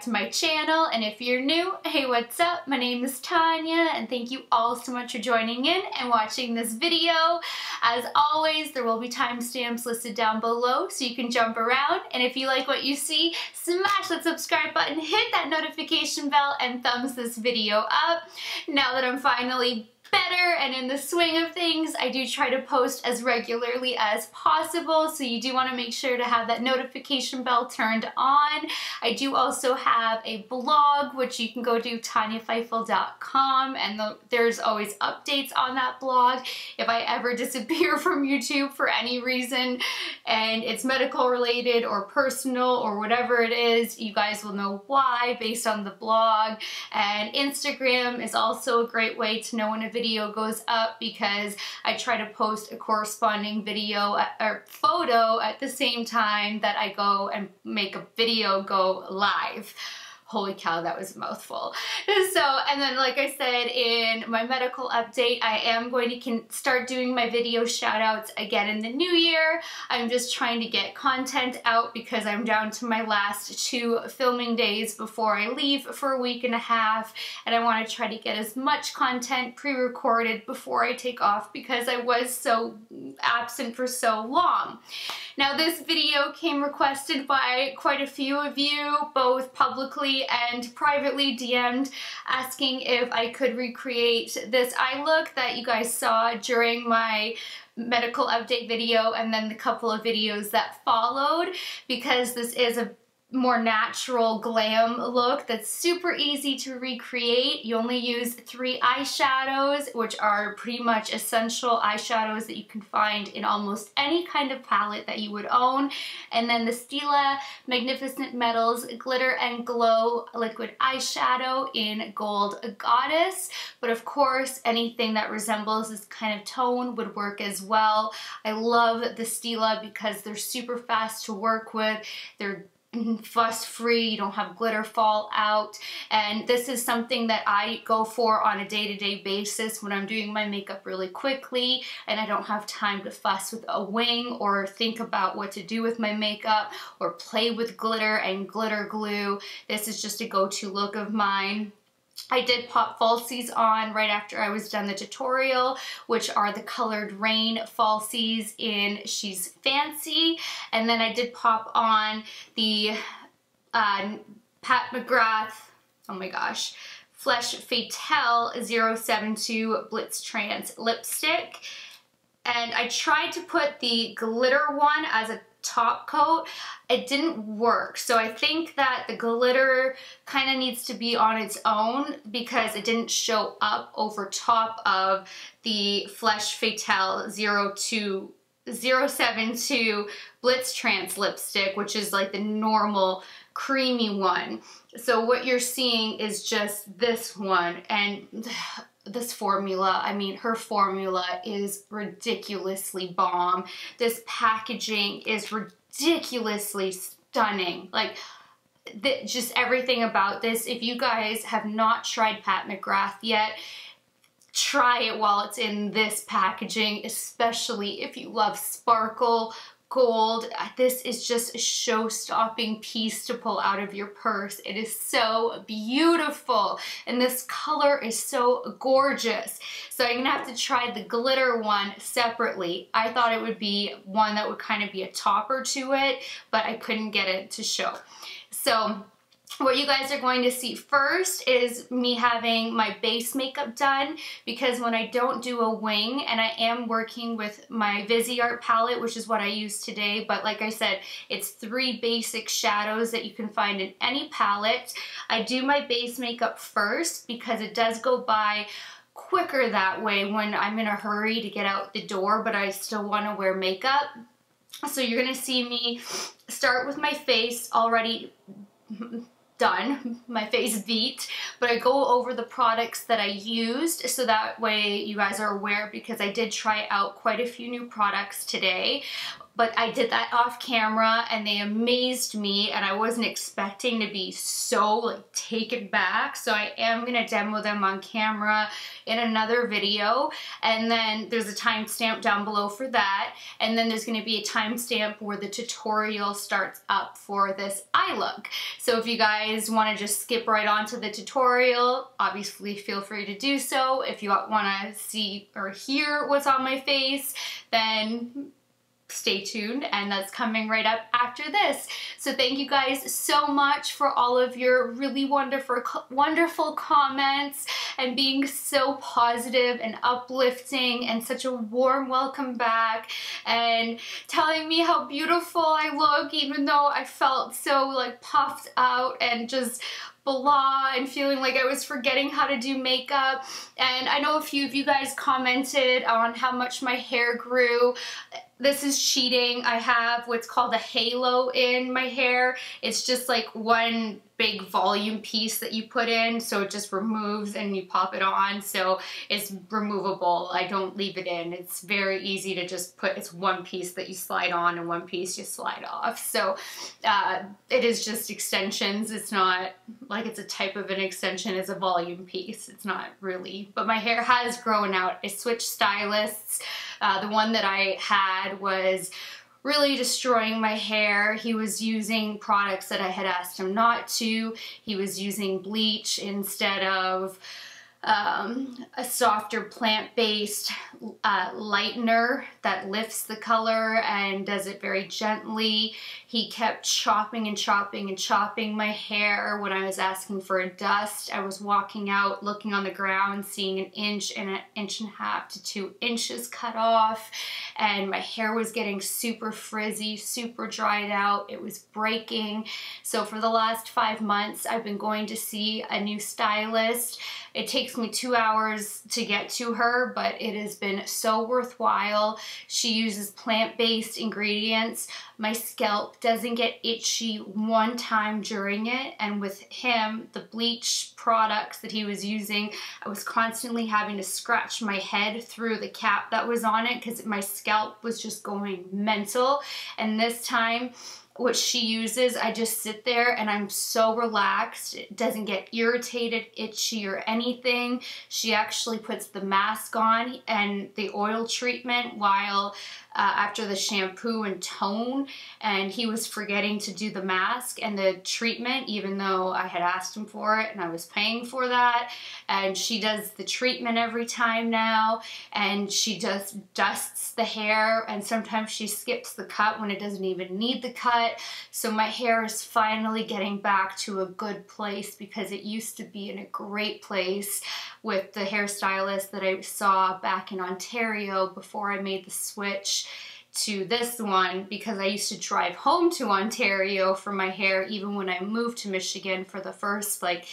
to my channel, and if you're new, hey, what's up? My name is Tanya, and thank you all so much for joining in and watching this video. As always, there will be timestamps listed down below so you can jump around, and if you like what you see, smash that subscribe button, hit that notification bell, and thumbs this video up. Now that I'm finally better and in the swing of things, I do try to post as regularly as possible, so you do want to make sure to have that notification bell turned on. I do also have a blog, which you can go to tanyafeifel.com, and there's always updates on that blog. If I ever disappear from YouTube for any reason and it's medical related or personal or whatever it is, you guys will know why based on the blog. And Instagram is also a great way to know when a video goes up, because I try to post a corresponding video or photo at the same time that I go and make a video go live. Holy cow, that was a mouthful. So, and then like I said in my medical update, I am going to start doing my video shout outs again in the new year. I'm just trying to get content out because I'm down to my last 2 filming days before I leave for a week and a half, and I want to try to get as much content pre-recorded before I take off because I was so absent for so long. Now, this video came requested by quite a few of you, both publicly and privately DM'd, asking if I could recreate this eye look that you guys saw during my medical update video and then the couple of videos that followed, because this is a more natural glam look that's super easy to recreate. You only use 3 eyeshadows, which are pretty much essential eyeshadows that you can find in almost any kind of palette that you would own. And then the Stila Magnificent Metals Glitter and Glow Liquid Eyeshadow in Gold Goddess. But of course, anything that resembles this kind of tone would work as well. I love the Stila because they're super fast to work with. They're fuss-free, you don't have glitter fall out, and this is something that I go for on a day-to-day basis when I'm doing my makeup really quickly and I don't have time to fuss with a wing or think about what to do with my makeup or play with glitter and glitter glue. This is just a go-to look of mine. I did pop falsies on right after I was done the tutorial, which are the Colored Rain falsies in She's Fancy. And then I did pop on the Pat McGrath, oh my gosh, Flesh Fatale 072 Blitz Trance lipstick. And I tried to put the glitter one as a top coat. It didn't work, so I think that the glitter kind of needs to be on its own because it didn't show up over top of the Flesh Fatale 072 Blitz Trance lipstick, which is like the normal creamy one. So what you're seeing is just this one, and this formula, I mean, her formula is ridiculously bomb. This packaging is ridiculously stunning. Like, just everything about this. If you guys have not tried Pat McGrath yet, try it while it's in this packaging, especially if you love sparkle gold. This is just a show-stopping piece to pull out of your purse. It is so beautiful, and this color is so gorgeous. So I'm gonna have to try the glitter one separately. I thought it would be one that would kind of be a topper to it, but I couldn't get it to show. So what you guys are going to see first is me having my base makeup done, because when I don't do a wing, and I am working with my Viseart palette, which is what I use today, but like I said, it's 3 basic shadows that you can find in any palette. I do my base makeup first because it does go by quicker that way when I'm in a hurry to get out the door, but I still want to wear makeup. So you're going to see me start with my face already done, my face beat, but I go over the products that I used so that way you guys are aware, because I did try out quite a few new products today. but I did that off camera and they amazed me, and I wasn't expecting to be so like taken back. So I am gonna demo them on camera in another video, and then there's a timestamp down below for that, and then there's gonna be a timestamp where the tutorial starts up for this eye look. So if you guys wanna just skip right on to the tutorial, obviously feel free to do so. If you wanna see or hear what's on my face, then stay tuned, and that's coming right up after this. So thank you guys so much for all of your really wonderful comments and being so positive and uplifting and such a warm welcome back and telling me how beautiful I look, even though I felt so like puffed out and just blah and feeling like I was forgetting how to do makeup. And I know a few of you guys commented on how much my hair grew. This is cheating. I have what's called a halo in my hair. It's just like one big volume piece that you put in, so it just removes and you pop it on, so it's removable. I don't leave it in. It's very easy to just put, it's one piece that you slide on and one piece you slide off. So it is just extensions. It's not like it's a type of an extension, it's a volume piece. It's not really, but my hair has grown out. I switched stylists. The one that I had was really destroying my hair. He was using products that I had asked him not to. He was using bleach instead of a softer plant-based lightener that lifts the color and does it very gently. He kept chopping and chopping and chopping my hair when I was asking for a dust. I was walking out, looking on the ground, seeing an inch and an inch and a half to 2 inches cut off, and my hair was getting super frizzy, super dried out. It was breaking. So for the last 5 months, I've been going to see a new stylist. It takes me 2 hours to get to her, but it has been so worthwhile. She uses plant-based ingredients. My scalp doesn't get itchy one time during it, and with him, the bleach products that he was using, I was constantly having to scratch my head through the cap that was on it because my scalp was just going mental. And this time, what she uses, I just sit there and I'm so relaxed. It doesn't get irritated, itchy, or anything. She actually puts the mask on and the oil treatment while after the shampoo and tone, and he was forgetting to do the mask and the treatment even though I had asked him for it and I was paying for that. And she does the treatment every time now, and she just dusts the hair, and sometimes she skips the cut when it doesn't even need the cut. So my hair is finally getting back to a good place, because it used to be in a great place with the hairstylist that I saw back in Ontario before I made the switch to this one, because I used to drive home to Ontario for my hair even when I moved to Michigan for the first like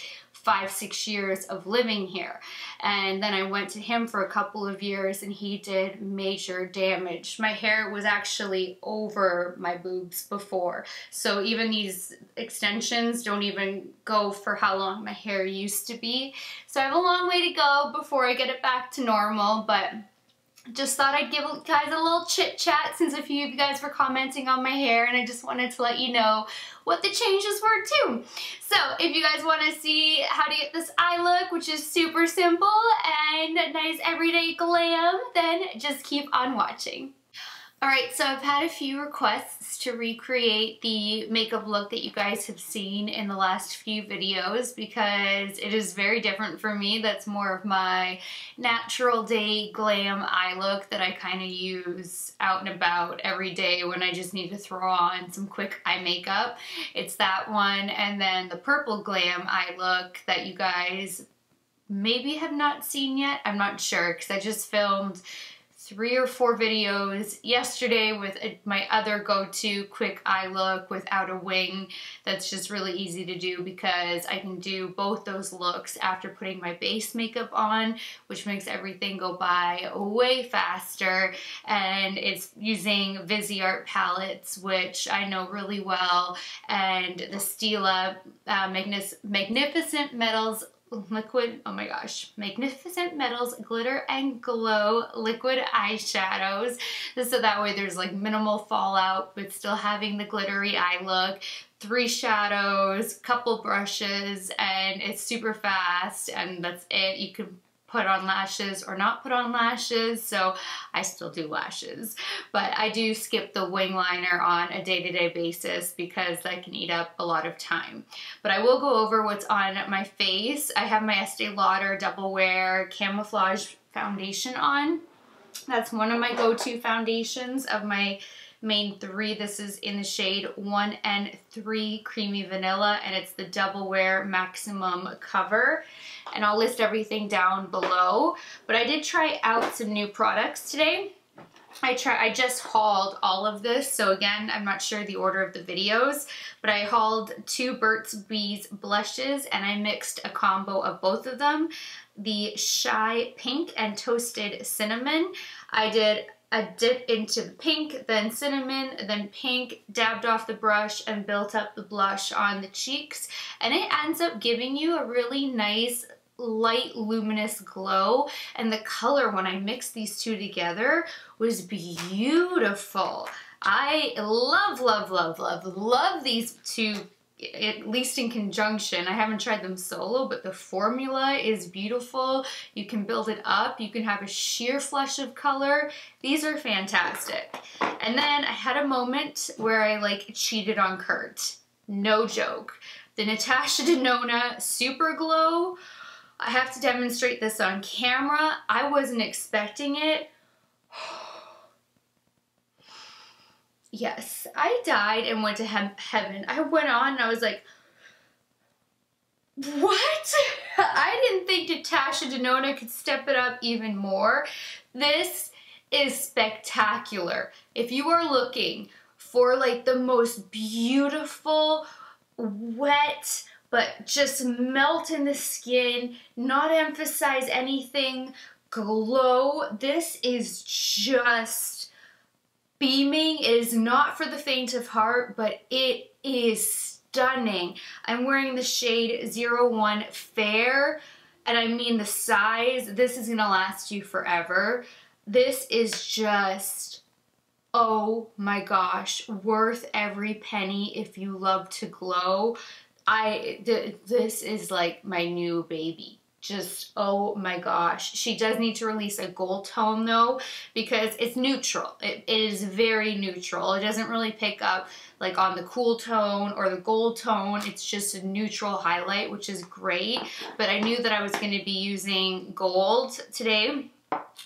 5-6 years of living here. And then I went to him for a couple of years and he did major damage. My hair was actually over my boobs before, so even these extensions don't even go for how long my hair used to be. So I have a long way to go before I get it back to normal, but just thought I'd give you guys a little chit chat since a few of you guys were commenting on my hair, and I just wanted to let you know what the changes were too. So if you guys want to see how to get this eye look, which is super simple and nice everyday glam, then just keep on watching. Alright, so I've had a few requests to recreate the makeup look that you guys have seen in the last few videos, because it is very different for me. That's more of my natural day glam eye look that I kind of use out and about every day when I just need to throw on some quick eye makeup. It's that one, and then the purple glam eye look that you guys maybe have not seen yet. I'm not sure, because I just filmed 3 or 4 videos yesterday with my other go-to quick eye look without a wing. That's just really easy to do because I can do both those looks after putting my base makeup on, which makes everything go by way faster. And it's using Viseart palettes, which I know really well, and the Stila Magnificent Metals liquid, oh my gosh, Magnificent Metals Glitter and Glow liquid eyeshadows. So that way there's like minimal fallout, but still having the glittery eye look. 3 shadows, couple brushes, and it's super fast, and that's it. You can put on lashes or not put on lashes, so I still do lashes, but I do skip the wing liner on a day-to-day basis because that can eat up a lot of time. But I will go over what's on my face. I have my Estee Lauder Double Wear Camouflage foundation on. That's one of my go-to foundations of my main 3. This is in the shade 1N3 Creamy Vanilla, and it's the Double Wear Maximum Cover. And I'll list everything down below. But I did try out some new products today. I just hauled all of this, so again, I'm not sure the order of the videos, but I hauled 2 Burt's Bees blushes, and I mixed a combo of both of them. The Shy Pink and Toasted Cinnamon. I did a dip into the pink, then cinnamon, then pink, dabbed off the brush and built up the blush on the cheeks. And it ends up giving you a really nice, light, luminous glow. And the color, when I mixed these 2 together, was beautiful. I love these 2, at least in conjunction. I haven't tried them solo, but the formula is beautiful. You can build it up. You can have a sheer flush of color. These are fantastic. And then I had a moment where I like cheated on Kurt. No joke. The Natasha Denona Super Glow. I have to demonstrate this on camera. I wasn't expecting it. Yes, I died and went to heaven. I went on and I was like, what? I didn't think Natasha Denona could step it up even more. This is spectacular. If you are looking for like the most beautiful, wet, but just melt in the skin, not emphasize anything, glow, this is just beaming. It is not for the faint of heart, but it is stunning. I'm wearing the shade 01 Fair, and I mean the size. This is gonna last you forever. This is just, oh my gosh, worth every penny if you love to glow. This is like my new baby. Just, oh my gosh. She does need to release a gold tone though, because it's neutral. It is very neutral. It doesn't really pick up like on the cool tone or the gold tone. It's just a neutral highlight, which is great. But I knew that I was going to be using gold today.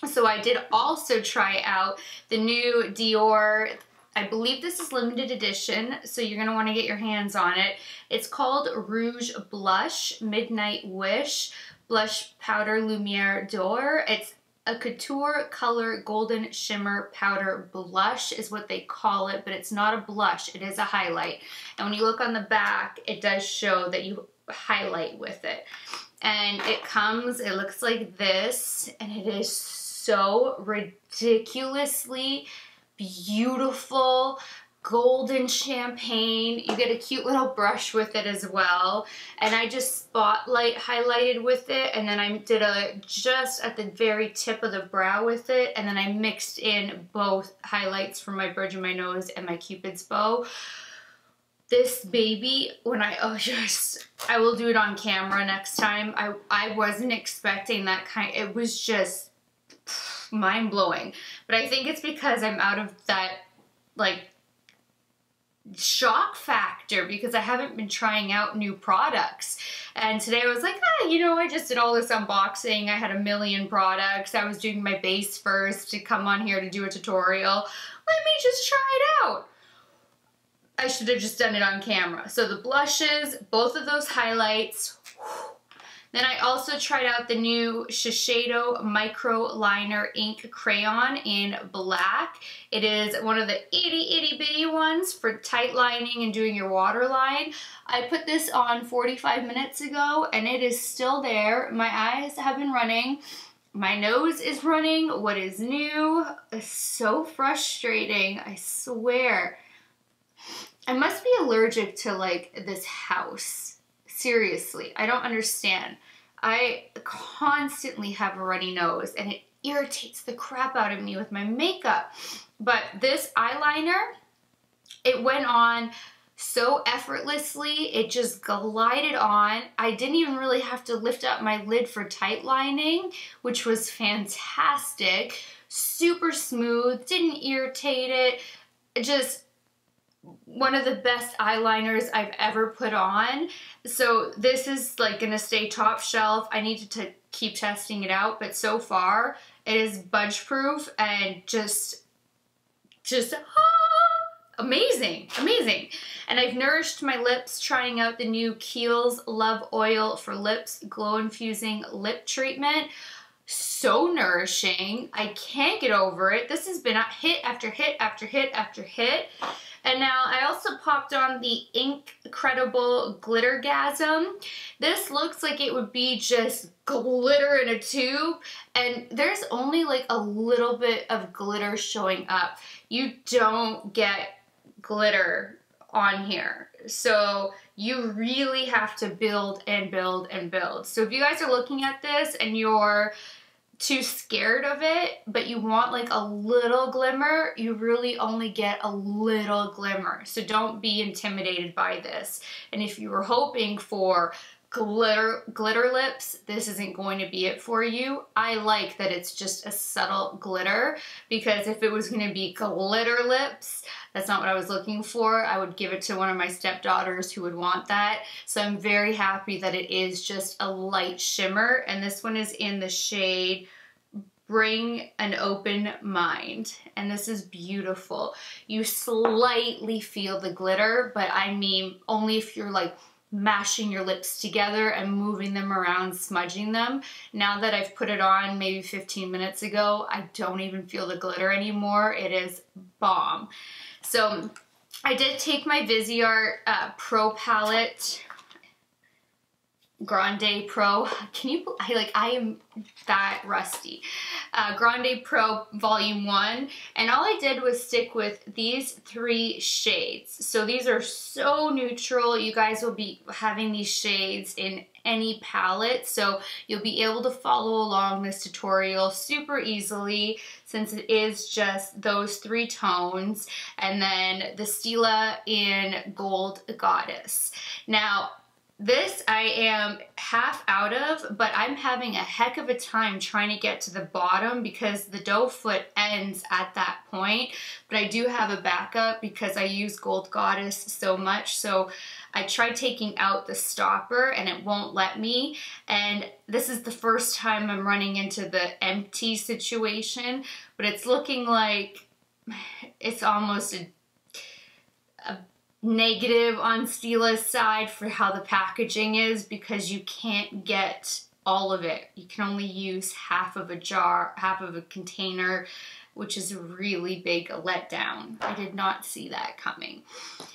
So I did also try out the new Dior, I believe this is limited edition, so you're going to want to get your hands on it. It's called Rouge Blush Midnight Wish Blush Powder Lumiere d'Or. It's a couture color golden shimmer powder blush is what they call it, but it's not a blush, it is a highlight. And when you look on the back, it does show that you highlight with it. And it looks like this, and it is so ridiculously beautiful, golden champagne. You get a cute little brush with it as well. And I just spotlight highlighted with it, and then I did just at the very tip of the brow with it, and then I mixed in both highlights from my bridge of my nose and my Cupid's bow. This baby, I will do it on camera next time. I wasn't expecting that it was just mind-blowing. But I think it's because I'm out of that, like, shock factor because I haven't been trying out new products. And today I was like, I just did all this unboxing. I had a million products. I was doing my base first to come on here to do a tutorial. Let me just try it out. I should have just done it on camera. So the blushes, both of those highlights. Then I also tried out the new Shiseido Micro Liner Ink Crayon in black. It is one of the itty bitty ones for tight lining and doing your waterline. I put this on 45 minutes ago and it is still there. My eyes have been running. My nose is running. What is new? It's so frustrating, I swear. I must be allergic to like this house. Seriously, I don't understand. I constantly have a runny nose and it irritates the crap out of me with my makeup. But this eyeliner, it went on so effortlessly. It just glided on. I didn't even really have to lift up my lid for tight lining, which was fantastic. Super smooth, didn't irritate it. Just one of the best eyeliners I've ever put on. So this is like gonna stay top shelf. I need to keep testing it out, but so far it is budge proof and just amazing, amazing. And I've nourished my lips trying out the new Kiels Love Oil for Lips Glow Infusing Lip Treatment. So nourishing. I can't get over it. This has been a hit after hit after hit after hit. And now I also popped on the Incredible Glittergasm. This looks like it would be just glitter in a tube, and there's only like a little bit of glitter showing up. You don't get glitter on here. So you really have to build and build and build. So if you guys are looking at this and you're too scared of it, but you want like a little glimmer, you really only get a little glimmer. So don't be intimidated by this. And if you were hoping for glitter lips, this isn't going to be it for you. I like that it's just a subtle glitter, because if it was going to be glitter lips, that's not what I was looking for. I would give it to one of my stepdaughters who would want that. So I'm very happy that it is just a light shimmer, and this one is in the shade Bring an Open Mind, and this is beautiful. You slightly feel the glitter, but I mean only if you're like mashing your lips together and moving them around, smudging them. Now that I've put it on maybe 15 minutes ago, I don't even feel the glitter anymore. It is bomb. So I did take my Viseart Pro palette, Grande Pro. Can you, I am that rusty. Grande Pro Volume 1, and all I did was stick with these 3 shades. So these are so neutral. You guys will be having these shades in any palette, so you'll be able to follow along this tutorial super easily, since it is just those 3 tones, and then the Stila in Gold Goddess. Now, this I am half out of, but I'm having a heck of a time trying to get to the bottom because the doe foot ends at that point. But I do have a backup because I use Gold Goddess so much. So I tried taking out the stopper and it won't let me. And this is the first time I'm running into the empty situation, but it's looking like it's almost a negative on Stila's side for how the packaging is, because you can't get all of it. You can only use half of a jar, half of a container, which is a really big letdown. I did not see that coming.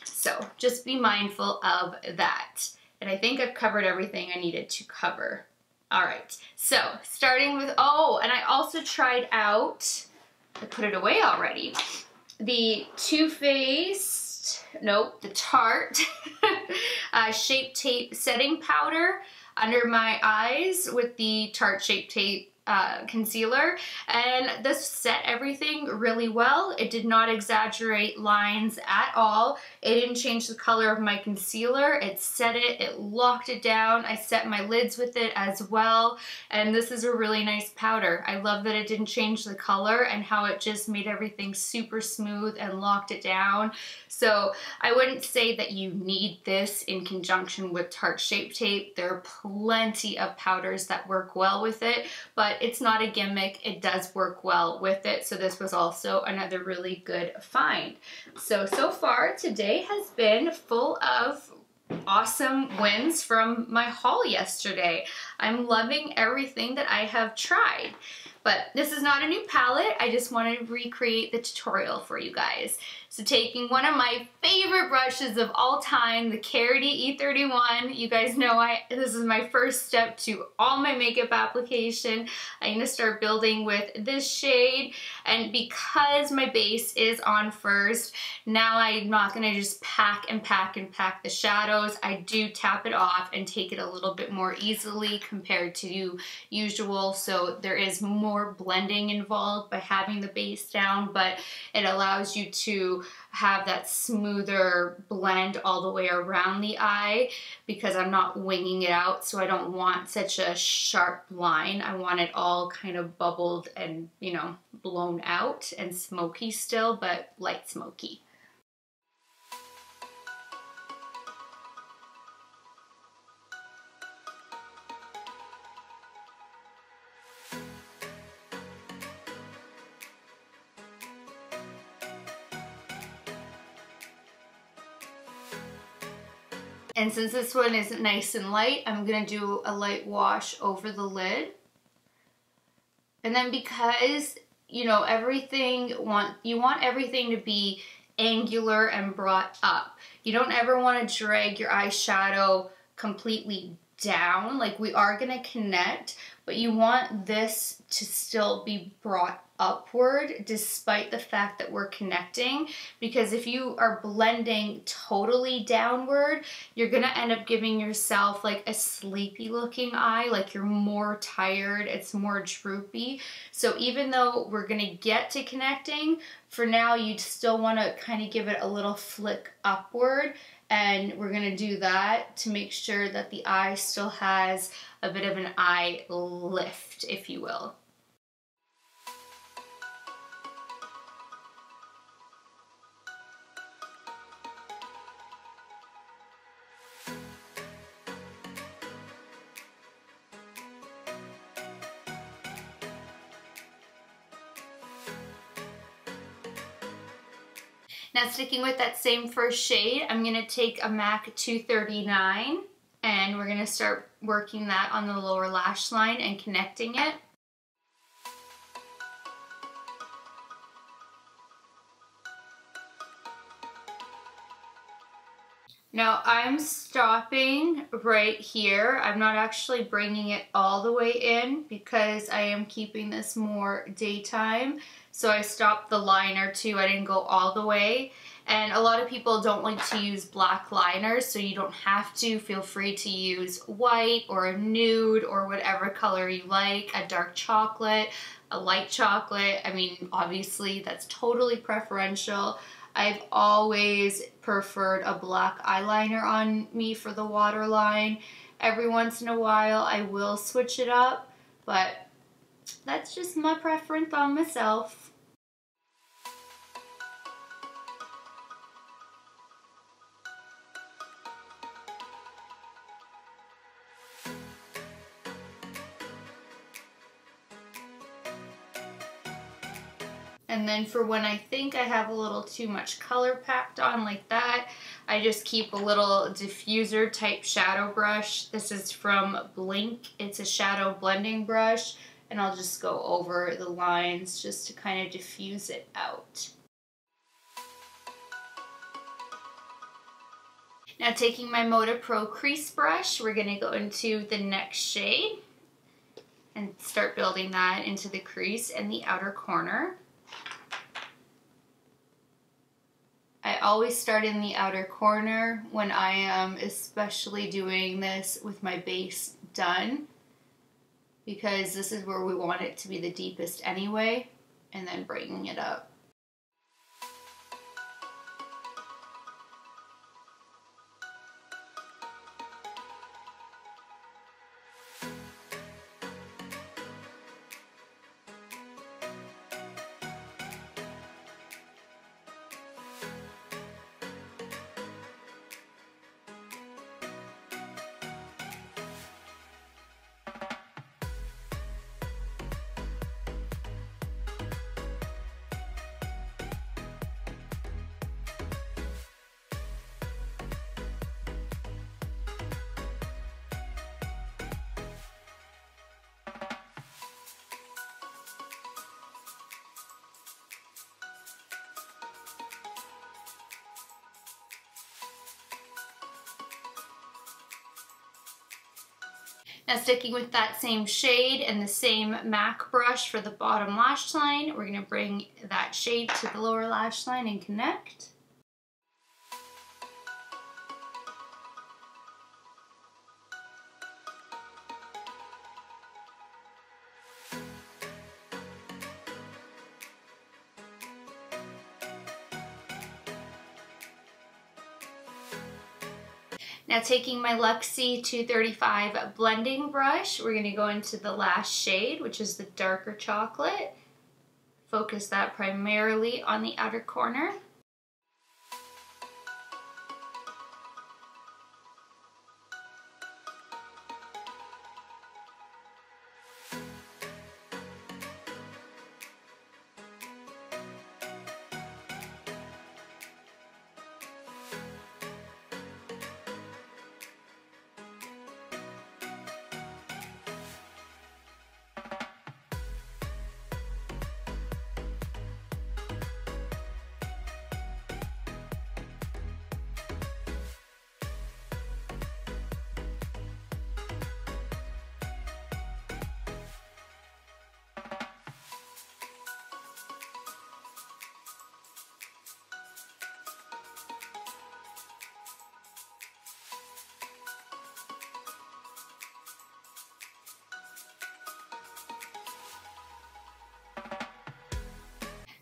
So just be mindful of that. And I think I've covered everything I needed to cover. All right, so starting with, oh, and I also tried out, I put it away already, the Too Faced, nope, the Tarte Shape Tape Setting Powder under my eyes with the Tarte Shape Tape concealer, and this set everything really well. It did not exaggerate lines at all. It didn't change the color of my concealer. It set it, it locked it down. I set my lids with it as well, and this is a really nice powder. I love that it didn't change the color and how it just made everything super smooth and locked it down. So I wouldn't say that you need this in conjunction with Tarte Shape Tape. There are plenty of powders that work well with it, but it's not a gimmick. It does work well with it. So this was also another really good find. So far today has been full of awesome wins from my haul yesterday. I'm loving everything that I have tried. But this is not a new palette. I just wanted to recreate the tutorial for you guys. So taking one of my favorite brushes of all time, the Karity E31. You guys know this is my first step to all my makeup application. I'm gonna start building with this shade. And because my base is on first, now I'm not gonna just pack and pack and pack the shadows. I do tap it off and take it a little bit more easily compared to usual. So there is more blending involved by having the base down, but it allows you to have that smoother blend all the way around the eye because I'm not winging it out, so I don't want such a sharp line. I want it all kind of bubbled and, you know, blown out and smoky still, but light smoky. And since this one is nice and light, I'm gonna do a light wash over the lid. And then because, you know, you want everything to be angular and brought up. You don't ever want to drag your eyeshadow completely down. Like, we are gonna connect, but you want this to still be brought upward despite the fact that we're connecting, because if you are blending totally downward, you're gonna end up giving yourself like a sleepy looking eye, like you're more tired, it's more droopy. So even though we're gonna get to connecting, for now you'd still want to kind of give it a little flick upward, and we're gonna do that to make sure that the eye still has a bit of an eye lift, if you will. Now, sticking with that same first shade, I'm going to take a MAC 239 and we're going to start working that on the lower lash line and connecting it. Now I'm stopping right here. I'm not actually bringing it all the way in because I am keeping this more daytime. So I stopped the liner too. I didn't go all the way. And a lot of people don't like to use black liners, so you don't have to. Feel free to use white or a nude or whatever color you like, a dark chocolate, a light chocolate. I mean, obviously that's totally preferential. I've always preferred a black eyeliner on me for the waterline. Every once in a while I will switch it up, but that's just my preference on myself. And then for when I think I have a little too much color packed on like that, I just keep a little diffuser type shadow brush. This is from Blink. It's a shadow blending brush, and I'll just go over the lines just to kind of diffuse it out. Now, taking my Moda Pro crease brush, we're going to go into the next shade and start building that into the crease in the outer corner. I always start in the outer corner when I am especially doing this with my base done, because this is where we want it to be the deepest anyway, and then bringing it up. Now sticking with that same shade and the same MAC brush for the bottom lash line, we're going to bring that shade to the lower lash line and connect. Now taking my Luxie 235 blending brush, we're going to go into the last shade, which is the darker chocolate. Focus that primarily on the outer corner.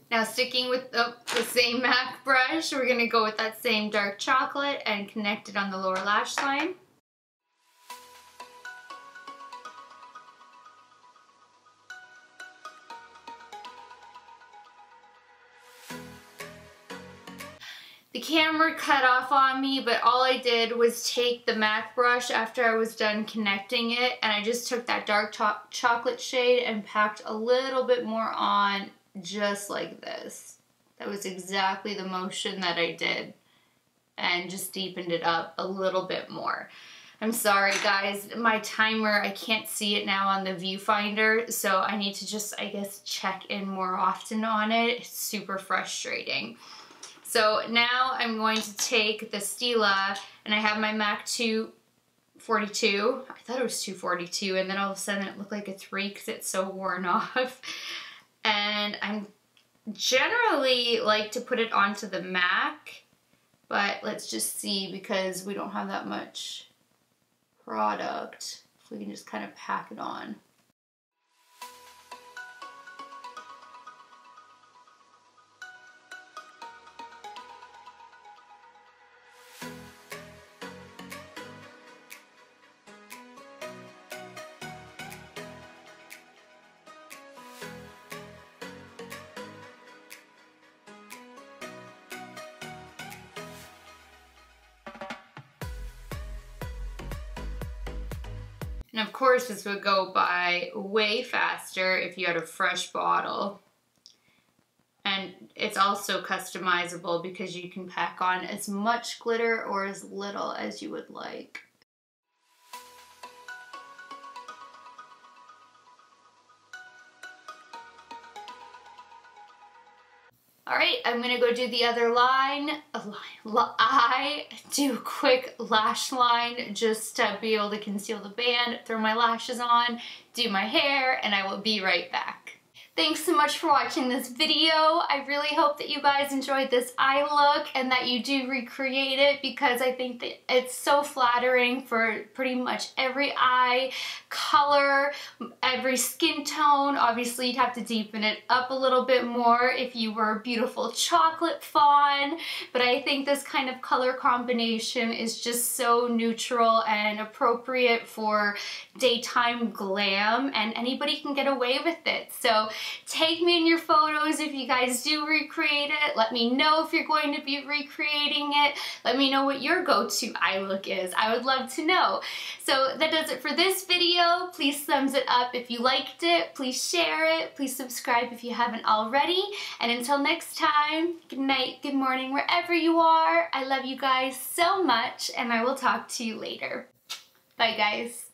Now sticking with the same MAC brush, we're going to go with that same dark chocolate and connect it on the lower lash line. The camera cut off on me, but all I did was take the MAC brush after I was done connecting it, and I just took that dark chocolate shade and packed a little bit more on, just like this. That was exactly the motion that I did, and just deepened it up a little bit more. I'm sorry guys, my timer, I can't see it now on the viewfinder, so I need to just, I guess, check in more often on it. It's super frustrating. So now I'm going to take the Stila, and I have my MAC 242. I thought it was 242, and then all of a sudden it looked like a 3 because it's so worn off. And I'm generally like to put it onto the MAC, but let's just see, because we don't have that much product, if we can just kind of pack it on. And of course this would go by way faster if you had a fresh bottle. And it's also customizable because you can pack on as much glitter or as little as you would like. Alright, I'm gonna go do the other eye, do a quick lash line just to be able to conceal the band, throw my lashes on, do my hair, and I will be right back. Thanks so much for watching this video. I really hope that you guys enjoyed this eye look and that you do recreate it, because I think that it's so flattering for pretty much every eye color, every skin tone. Obviously you'd have to deepen it up a little bit more if you were a beautiful chocolate fawn, but I think this kind of color combination is just so neutral and appropriate for daytime glam, and anybody can get away with it. So tag me in your photos if you guys do recreate it. Let me know if you're going to be recreating it. Let me know what your go-to eye look is. I would love to know. So that does it for this video. Please thumbs it up if you liked it. Please share it. Please subscribe if you haven't already. And until next time, good night, good morning, wherever you are. I love you guys so much, and I will talk to you later. Bye guys.